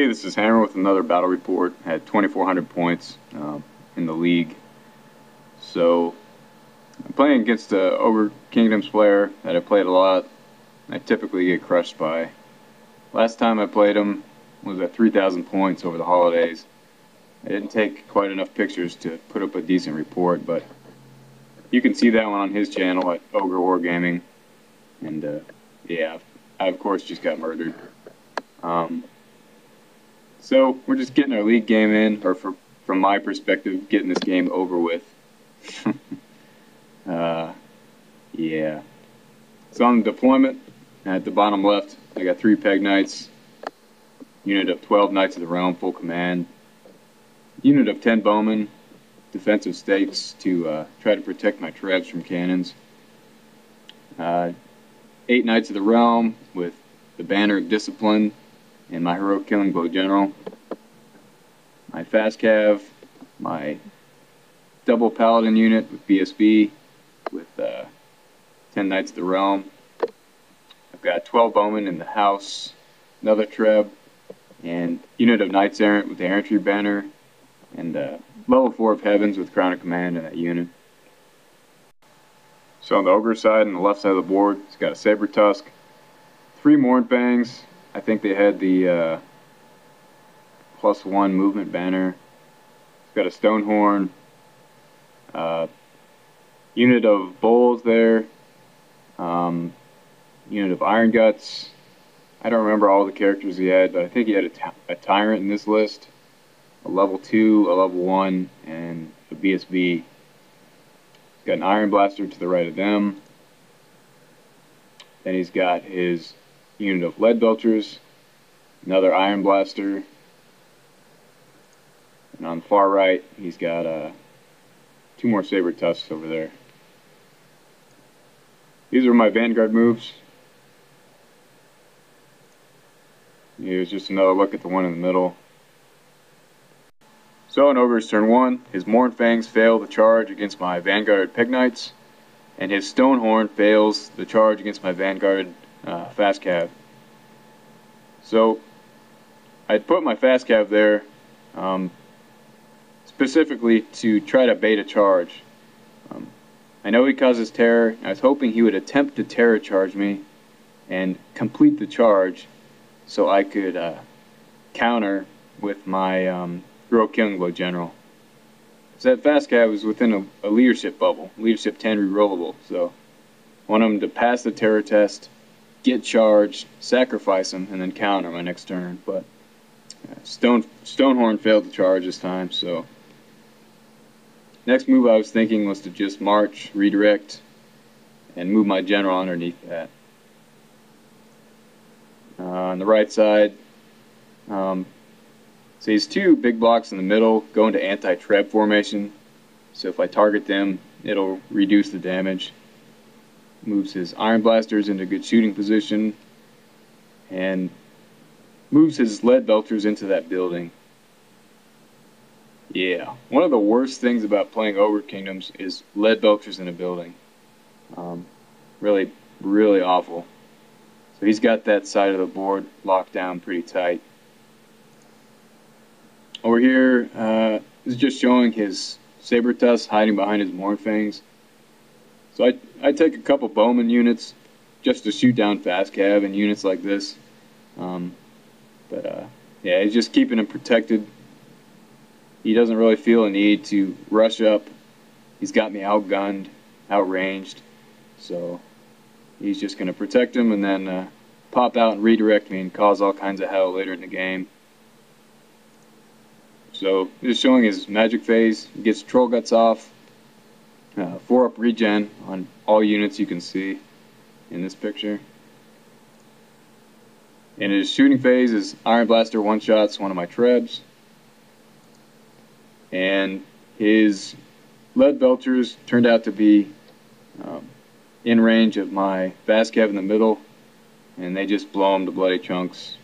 Hey, this is Hammer with another battle report. I had 2,400 points in the league. So I'm playing against a Ogre Kingdoms player that I played a lot. I typically get crushed by. Last time I played him was at 3,000 points over the holidays. I didn't take quite enough pictures to put up a decent report, but you can see that one on his channel at Ogres.wmv. And yeah, I of course just got murdered. So we're just getting our league game in, or from my perspective, getting this game over with. Yeah. So on the deployment, at the bottom left, I got 3 Peg Knights, unit of 12 Knights of the Realm, full command, unit of 10 Bowmen, defensive stakes to try to protect my trebs from cannons, 8 Knights of the Realm with the Banner of Discipline, and my heroic killing blow general, my fast cav, my double paladin unit with BSB with 10 Knights of the Realm. I've got 12 bowmen in the house, another treb, and unit of Knights Errant with the Errantry banner, and level 4 of Heavens with Crown of Command in that unit. So on the Ogre side, on the left side of the board, it's got a Saber Tusk, 3 Mournfangs. I think they had the +1 movement banner. It's got a Stonehorn, unit of Bulls there, unit of Iron Guts. I don't remember all the characters he had, but I think he had a Tyrant in this list, a level 2, a level 1, and a BSB. He's got an Iron Blaster to the right of them. Then he's got his unit of Lead Belchers, another Iron Blaster, and on the far right he's got 2 more Saber Tusks over there. These are my Vanguard moves. Here's just another look at the one in the middle. So in Ogre's turn 1, his Mournfangs fail the charge against my Vanguard Peg Knights, and his Stonehorn fails the charge against my Vanguard Fast Cav. So I'd put my Fast Cav there specifically to try to bait a charge. I know he causes terror. I was hoping he would attempt to terror charge me and complete the charge so I could counter with my heroic killing blow general. So that Fast Cav was within a leadership bubble, leadership 10 rerollable, so I want him to pass the terror test, get charged, sacrifice him, and then counter my next turn. But Stonehorn failed the charge this time, so next move I was thinking was to just march, redirect, and move my general underneath that. On the right side, so he's 2 big blocks in the middle, go into anti-treb formation. So if I target them, it'll reduce the damage. Moves his Iron Blasters into good shooting position, and moves his Lead Belchers into that building. Yeah, one of the worst things about playing Ogre Kingdoms is Lead Belchers in a building. Really, really awful. So he's got that side of the board locked down pretty tight. Over here, this is just showing his Saber Tusk hiding behind his Mournfangs. So I take a couple Bowman units just to shoot down Fast Cav and units like this. Yeah, he's just keeping him protected. He doesn't really feel a need to rush up. He's got me outgunned, outranged. So he's just going to protect him and then pop out and redirect me and cause all kinds of hell later in the game. So just showing his magic phase. He gets Troll Guts off, 4-up regen on all units you can see in this picture. And his shooting phase is Iron Blaster one-shots one of my trebs. And his Lead Belchers turned out to be in range of my Fast Cav in the middle, and they just blow him to bloody chunks.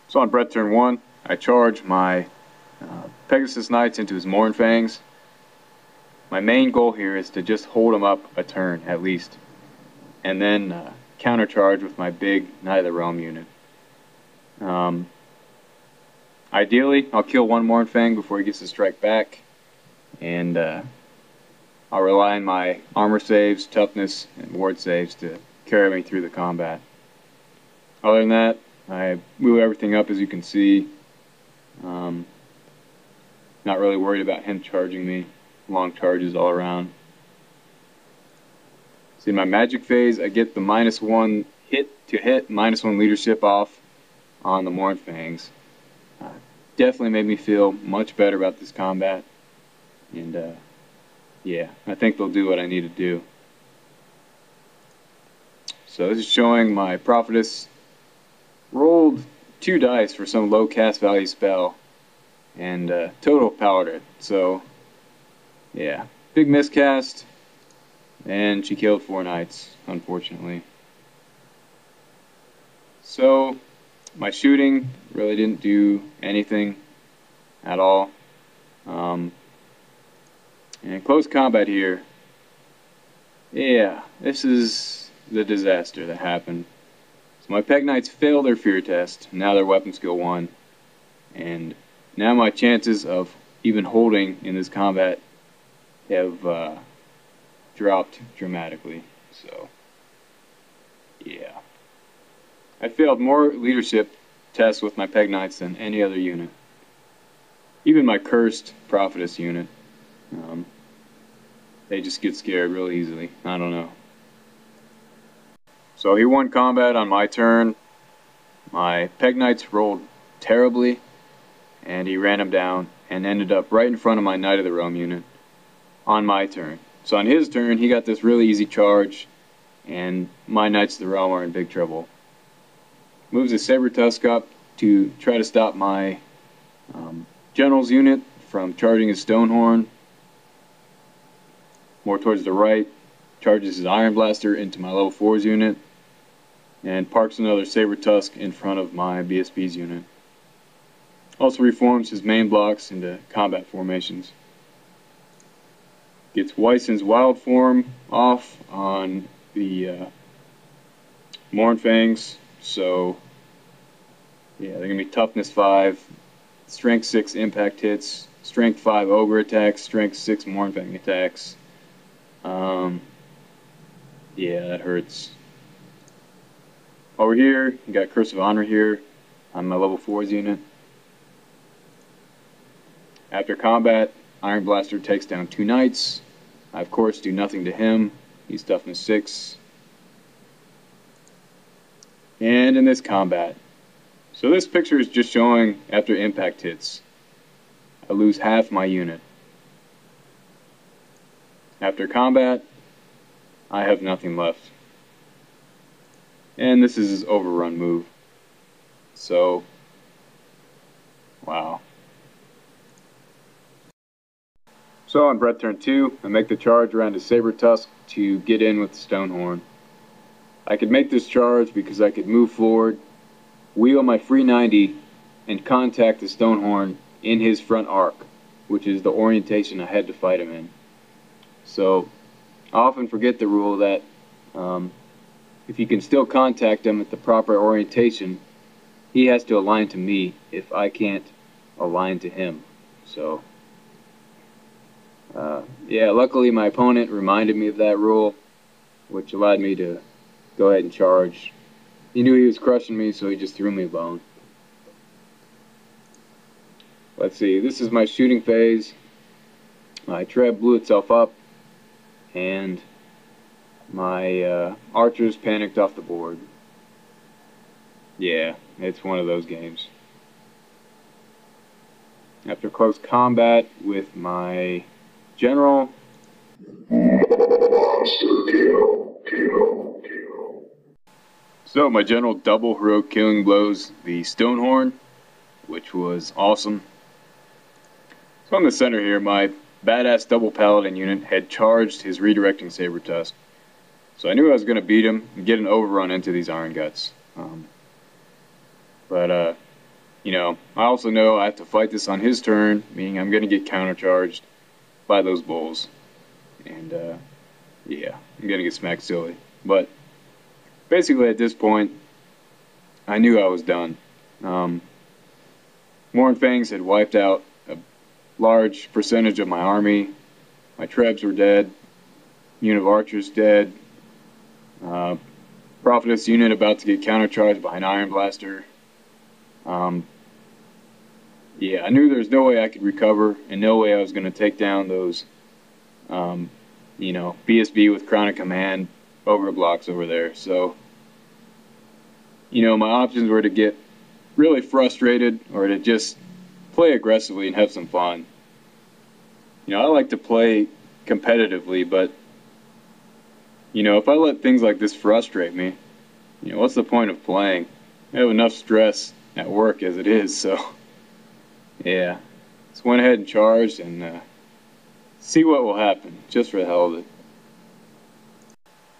So on Brett turn 1, I charge my Pegasus Knights into his Mournfangs. My main goal here is to just hold him up a turn at least, and then countercharge with my big Knight of the Realm unit. Ideally, I'll kill one Mournfang before he gets to strike back, and I'll rely on my armor saves, toughness, and ward saves to carry me through the combat. Other than that, I move everything up, as you can see. Not really worried about him charging me. Long charges all around. See, in my magic phase, I get the -1 hit, -1 leadership off on the Mournfangs. Definitely made me feel much better about this combat. And yeah, I think they'll do what I need to do. So this is showing my Prophetess rolled 2 dice for some low cast value spell and total powered it. So yeah, big miscast, and she killed 4 knights, unfortunately. So my shooting really didn't do anything at all. And close combat here, yeah, this is the disaster that happened. So my Peg Knights failed their fear test, now they're weapon skill 1, and now my chances of even holding in this combat have dropped dramatically. So yeah, I failed more leadership tests with my Peg Knights than any other unit. Even my cursed Prophetess unit. They just get scared real easily. I don't know. So he won combat on my turn. My Peg Knights rolled terribly, and he ran him down and ended up right in front of my Knight of the Realm unit on my turn. So on his turn, he got this really easy charge, and my Knights of the Realm are in big trouble. Moves his Saber Tusk up to try to stop my General's unit from charging his Stonehorn. More towards the right, charges his Iron Blaster into my level 4's unit, and parks another Saber Tusk in front of my BSB's unit. Also reforms his main blocks into combat formations. Gets Weisson's Wild Form off on the Mournfangs, so yeah, they're going to be Toughness 5, Strength 6 impact hits, Strength 5 Ogre attacks, Strength 6 Mournfang attacks. Yeah, that hurts. Over here, you got Curse of Honor here on my level 4's unit. After combat, Iron Blaster takes down 2 knights. I, of course, do nothing to him. He's toughness 6. And in this combat. So this picture is just showing after impact hits. I lose half my unit. After combat, I have nothing left. And this is his overrun move. So, wow. So on Brett turn 2, I make the charge around his Saber Tusk to get in with the Stonehorn. I could make this charge because I could move forward, wheel my free 90, and contact the Stonehorn in his front arc, which is the orientation I had to fight him in. So I often forget the rule that if you can still contact him at the proper orientation, he has to align to me if I can't align to him. So yeah, luckily my opponent reminded me of that rule, which allowed me to go ahead and charge. He knew he was crushing me, so he just threw me a bone. Let's see, this is my shooting phase. My Treb blew itself up, and my archers panicked off the board. Yeah, it's one of those games. After close combat with my general, so my general double heroic killing blows the Stonehorn, which was awesome. So in the center here, my badass double paladin unit had charged his redirecting Saber Tusk. So I knew I was going to beat him and get an overrun into these Iron Guts. But you know, I also know I have to fight this on his turn, meaning I'm going to get countercharged by those bulls. And yeah, I'm going to get smacked silly. But basically at this point, I knew I was done. Mournfangs had wiped out a large percentage of my army. My trebs were dead. Unit of archers dead. Prophetess unit about to get countercharged by an Iron Blaster. Yeah, I knew there was no way I could recover, and no way I was going to take down those, BSB with Chronic Command ogre blocks over there. So, my options were to get really frustrated or to just play aggressively and have some fun. I like to play competitively, but, if I let things like this frustrate me, what's the point of playing? I have enough stress at work as it is, so, yeah. Just went ahead and charged and see what will happen, just for the hell of it.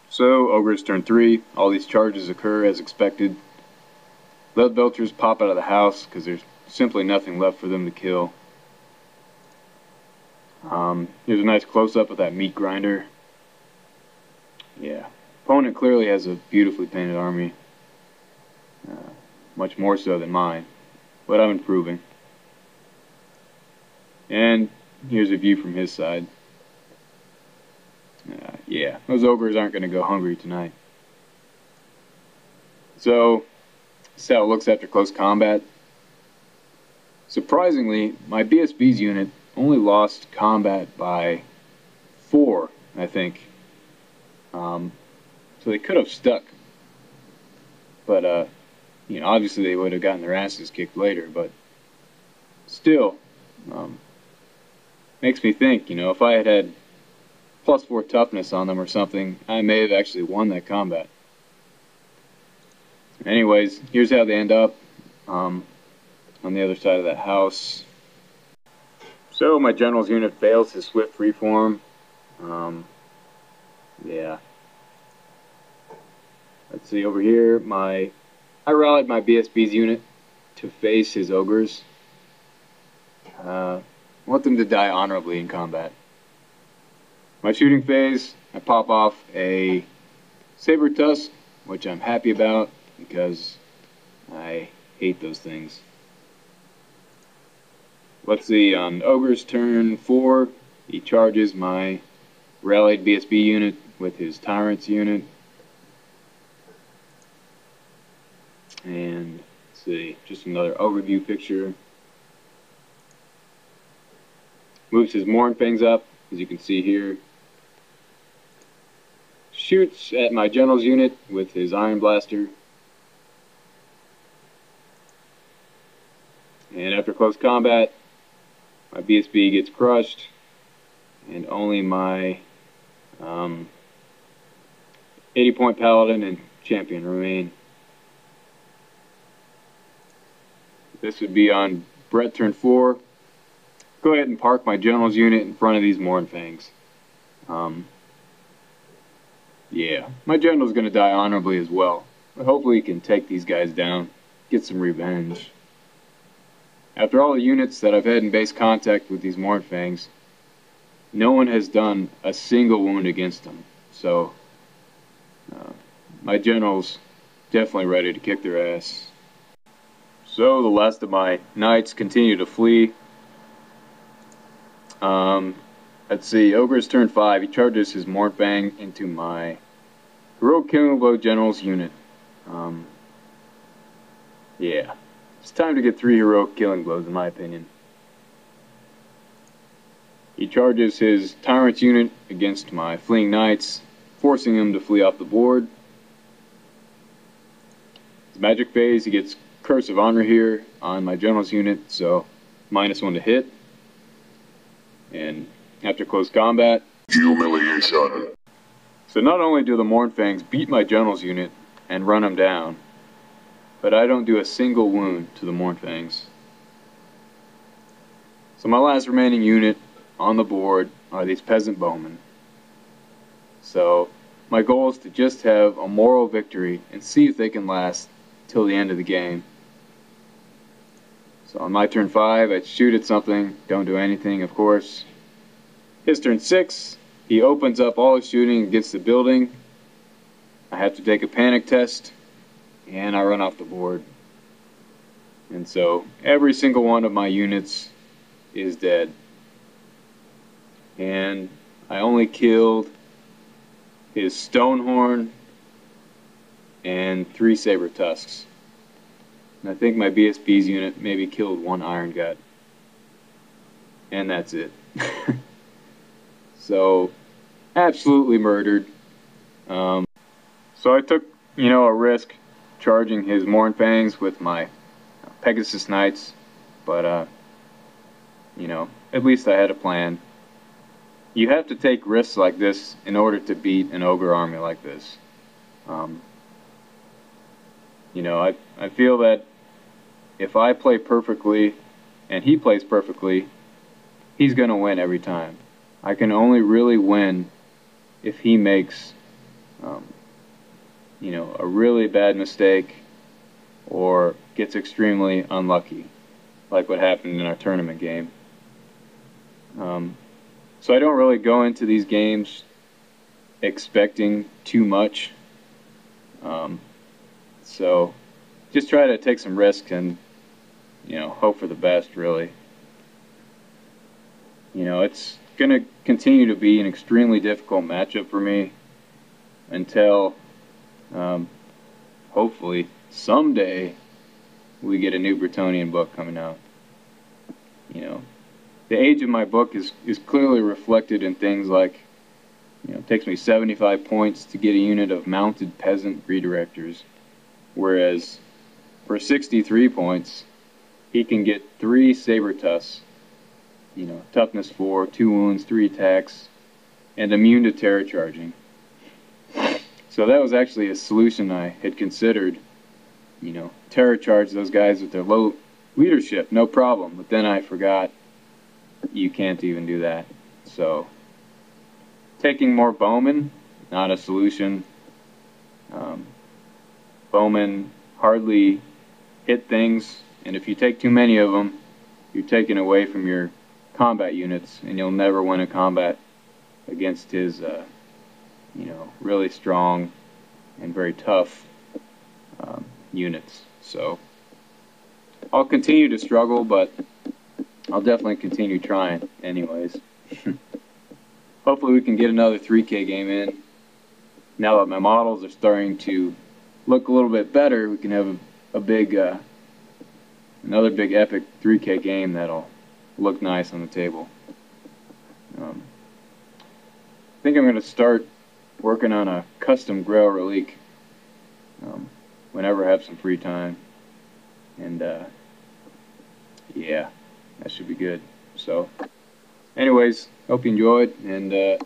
So, Ogres turn 3, all these charges occur as expected. Lead belchers pop out of the house because there's simply nothing left for them to kill. Here's a nice close-up of that meat grinder. Yeah, opponent clearly has a beautifully painted army. Much more so than mine, but I'm improving. And here's a view from his side. Yeah, those ogres aren't going to go hungry tonight. So, this is how it looks after close combat. Surprisingly, my BSB's unit only lost combat by 4, I think. So they could have stuck. But, obviously they would have gotten their asses kicked later, but still, makes me think, if I had had +4 toughness on them or something, I may have actually won that combat. Anyways, here's how they end up on the other side of that house. So my general's unit fails his swift freeform. Yeah. Let's see over here. I rallied my BSB's unit to face his ogres. I want them to die honorably in combat. My shooting phase, I pop off a saber tusk, which I'm happy about because I hate those things. Let's see, on Ogre's turn 4, he charges my rallied BSB unit with his Tyrant's unit. And let's see, just another overview picture. Moves his Mournfangs up, as you can see here. Shoots at my general's unit with his Iron Blaster. And after close combat, my BSB gets crushed, and only my 80-point Paladin and Champion remain. This would be on Brett turn 4. Go ahead and park my general's unit in front of these Mournfangs. Yeah, my general's going to die honorably as well, but hopefully he can take these guys down, get some revenge. After all the units that I've had in base contact with these Mournfangs, no one has done a single wound against them, so my general's definitely ready to kick their ass. So the last of my knights continue to flee. Let's see, Ogre's turn 5, he charges his Mournfang into my Heroic Killing Blow General's unit. Yeah, it's time to get 3 Heroic Killing Blows in my opinion. He charges his Tyrant's unit against my fleeing knights, forcing him to flee off the board. His magic phase, he gets Curse of Honor here on my general's unit, so -1 to hit. And after close combat, humiliation. So not only do the Mournfangs beat my general's unit and run him down, but I don't do a single wound to the Mournfangs. So my last remaining unit on the board are these peasant bowmen. So my goal is to just have a moral victory and see if they can last till the end of the game. So on my turn 5, I shoot at something, don't do anything, of course. His turn 6, he opens up all his shooting against the building. I have to take a panic test, and I run off the board. And so every single one of my units is dead. And I only killed his Stonehorn and 3 Saber Tusks. And I think my BSB's unit maybe killed 1 Iron Gut. And that's it. So, absolutely murdered. So I took, a risk charging his Mournfangs with my Pegasus Knights. But, at least I had a plan. You have to take risks like this in order to beat an ogre army like this. I feel that if I play perfectly and he plays perfectly, he's going to win every time. I can only really win if he makes, a really bad mistake or gets extremely unlucky, like what happened in our tournament game. So I don't really go into these games expecting too much. So just try to take some risks and, hope for the best, really. It's going to continue to be an extremely difficult matchup for me until, hopefully, someday we get a new Bretonnian book coming out. The age of my book is clearly reflected in things like, it takes me 75 points to get a unit of mounted peasant redirectors, whereas for 63 points, he can get 3 Saber Tusks, toughness 4, 2 wounds, 3 attacks, and immune to terror charging. So that was actually a solution I had considered, terror charge those guys with their low leadership, no problem. But then I forgot you can't even do that. So taking more bowmen, not a solution. Bowmen hardly hit things, and if you take too many of them, you're taking away from your combat units, and you'll never win a combat against his, really strong and very tough units. So I'll continue to struggle, but I'll definitely continue trying anyways. Hopefully we can get another 3K game in. Now that my models are starting to look a little bit better, we can have a big, another big epic 3K game that'll look nice on the table. I think I'm going to start working on a custom Grail Relique whenever I have some free time. And, yeah, that should be good. So, anyways, hope you enjoyed. And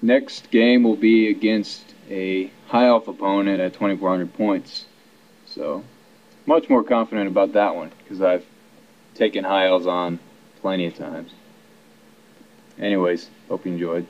next game will be against a high elf opponent at 2,400 points. So, much more confident about that one because I've taken high elves on plenty of times. Anyways, hope you enjoyed.